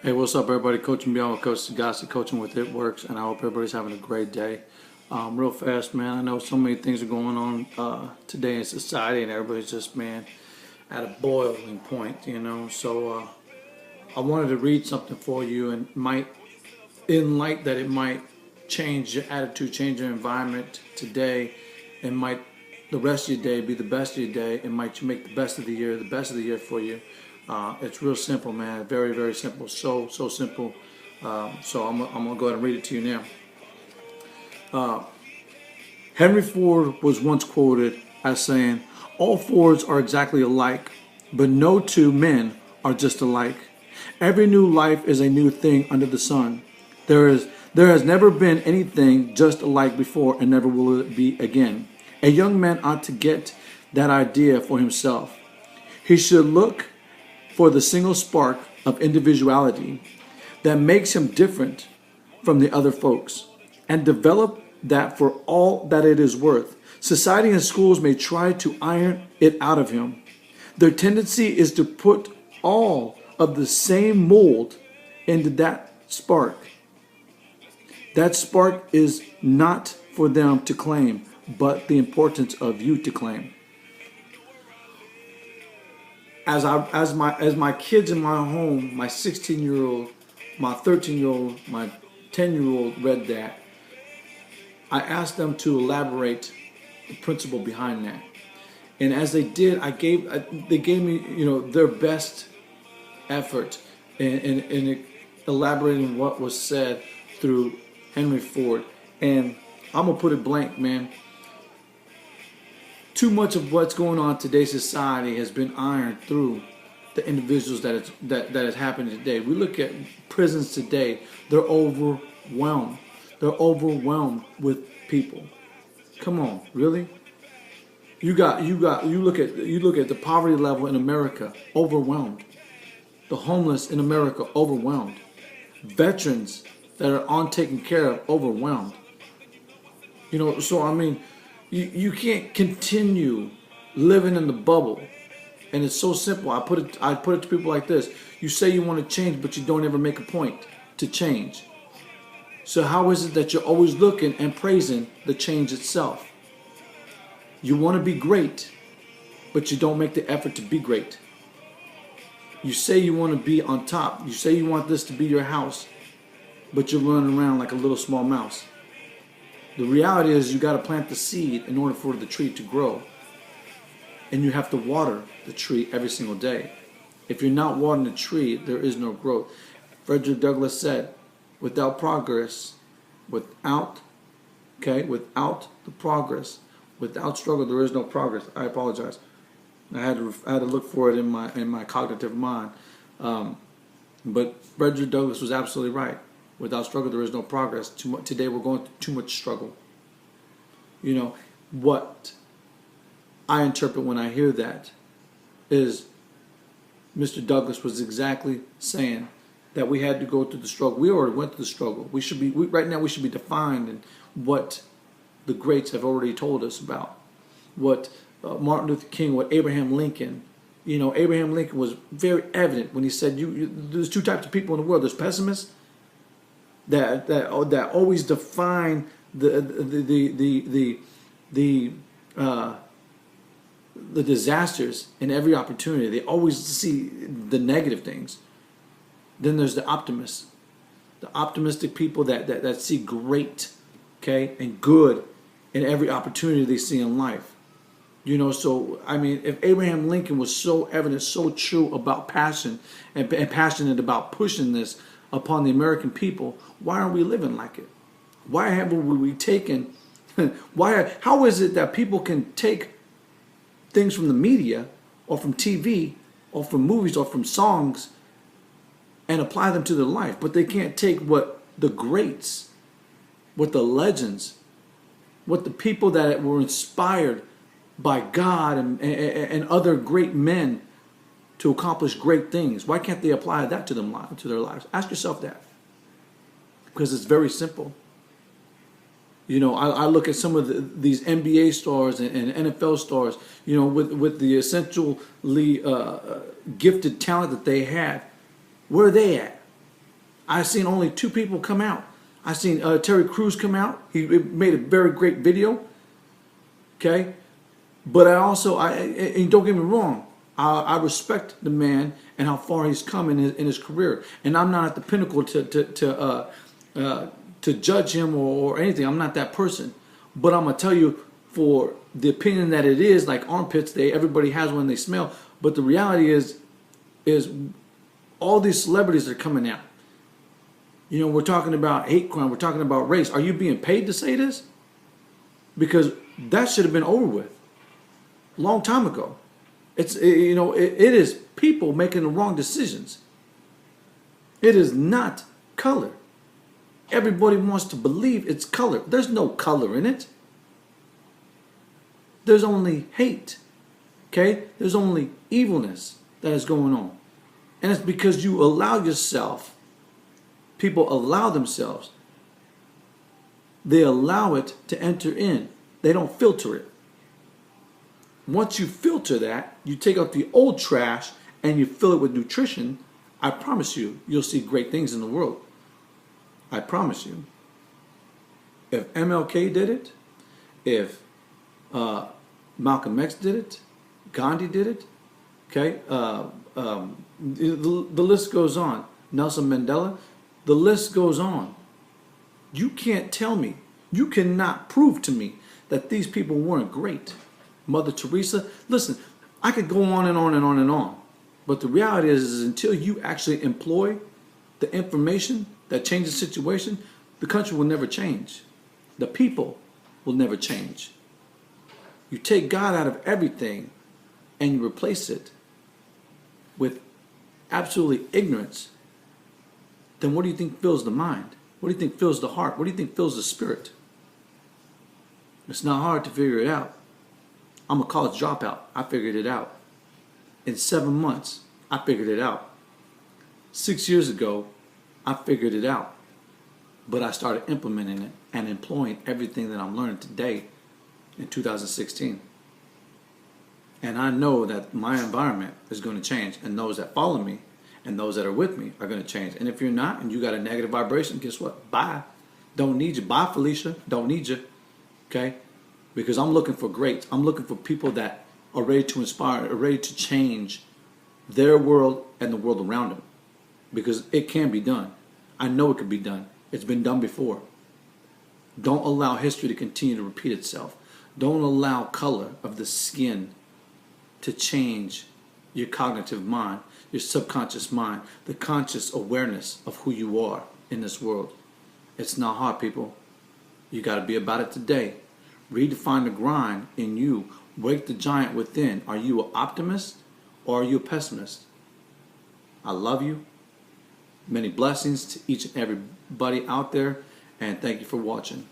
Hey, what's up, everybody? Coaching Beyond with Coach Sagasi, coaching with It Works, and I hope everybody's having a great day. Real fast, man. I know so many things are going on today in society, and everybody's just, man, at a boiling point, So I wanted to read something for you, and might, in light that it might change your attitude, change your environment today, and might the rest of your day be the best of your day, and might you make the best of the year for you. It's real simple, man. Very, very simple. So simple. So I'm gonna go ahead and read it to you now. Henry Ford was once quoted as saying, "All Fords are exactly alike, but no two men are just alike. Every new life is a new thing under the sun. There has never been anything just alike before, and never will it be again." A young man ought to get that idea for himself. He should look for the single spark of individuality that makes him different from the other folks, and develop that for all that it is worth. Society and schools may try to iron it out of him. Their tendency is to put all of the same mold into that spark. That spark is not for them to claim, but the importance of you to claim. As my kids in my home, my 16-year-old, my 13-year-old, my 10-year-old read that, I asked them to elaborate the principle behind that. And as they did, they gave me, their best effort in elaborating what was said through Henry Ford. And I'm gonna put it blank, man. Too much of what's going on in today's society has been ironed through the individuals that is happening today. We look at prisons today; they're overwhelmed. They're overwhelmed with people. Come on, really? You look at the poverty level in America, overwhelmed. The homeless in America, overwhelmed. Veterans that are taken care of, overwhelmed. So I mean, you can't continue living in the bubble. And it's so simple. I put it to people like this. You say you want to change, but you don't ever make a point to change. So how is it that you're always looking and praising the change itself? You want to be great, but you don't make the effort to be great. You say you want to be on top. You say you want this to be your house, but you're running around like a little small mouse. The reality is you got to plant the seed in order for the tree to grow. And you have to water the tree every single day. If you're not watering the tree, there is no growth. Frederick Douglass said, without progress, without the progress, without struggle, there is no progress. I apologize. I had to look for it in my cognitive mind. But Frederick Douglass was absolutely right. Without struggle, there is no progress. Today, we're going through too much struggle. What I interpret when I hear that is Mr. Douglass was exactly saying that we had to go through the struggle. We already went through the struggle. Right now we should be defined in what the greats have already told us about. What Martin Luther King, what Abraham Lincoln. Abraham Lincoln was very evident when he said, "There's two types of people in the world. There's pessimists that always define the disasters in every opportunity. They always see the negative things. Then there's the optimists, the optimistic people that see great, and good in every opportunity they see in life. So I mean, if Abraham Lincoln was so evident, so true about passion and passionate about pushing this upon the American people, why aren't we living like it? Why haven't we taken? How is it that people can take things from the media or from TV or from movies or from songs and apply them to their life, but they can't take what the greats, what the legends, what the people that were inspired by God and other great men to accomplish great things? Why can't they apply that to their lives? Ask yourself that, because it's very simple. I look at some of these NBA stars and NFL stars, with the essentially gifted talent that they had. Where are they at? I've seen only 2 people come out. I've seen Terry Crews come out. He made a very great video. Okay, but and don't get me wrong, I respect the man and how far he's come in his career, and I'm not at the pinnacle to judge him or anything. I'm not that person, but I'm gonna tell you, for the opinion that it is like armpits, everybody has one they smell. But the reality is all these celebrities are coming out. You know, we're talking about hate crime. We're talking about race. Are you being paid to say this? Because that should have been over with a long time ago. It is people making the wrong decisions. It is not color. Everybody wants to believe it's color. There's no color in it. There's only hate. Okay? There's only evilness that is going on. And it's because you allow yourself, people allow themselves, they allow it to enter in. They don't filter it. Once you filter that, you take out the old trash and you fill it with nutrition, I promise you, you'll see great things in the world. I promise you. If MLK did it, if Malcolm X did it, Gandhi did it, okay, the list goes on. Nelson Mandela, the list goes on. You can't tell me, you cannot prove to me that these people weren't great. Mother Teresa, listen, I could go on and on and on and on. But the reality is until you actually employ the information that changes the situation, the country will never change. The people will never change. You take God out of everything and you replace it with absolutely ignorance, then what do you think fills the mind? What do you think fills the heart? What do you think fills the spirit? It's not hard to figure it out. I'm a college dropout. I figured it out. In 7 months, I figured it out. 6 years ago, I figured it out. But I started implementing it and employing everything that I'm learning today in 2016. And I know that my environment is going to change, and those that follow me and those that are with me are going to change. And if you're not and you got a negative vibration, guess what? Bye. Don't need you. Bye, Felicia. Don't need you. Okay? Because I'm looking for greats. I'm looking for people that are ready to inspire, are ready to change their world and the world around them. Because it can be done. I know it can be done. It's been done before. Don't allow history to continue to repeat itself. Don't allow color of the skin to change your cognitive mind, your subconscious mind, the conscious awareness of who you are in this world. It's not hard, people. You got to be about it today. Redefine the grind in you. Wake the giant within. Are you an optimist or are you a pessimist? I love you. Many blessings to each and everybody out there, and thank you for watching.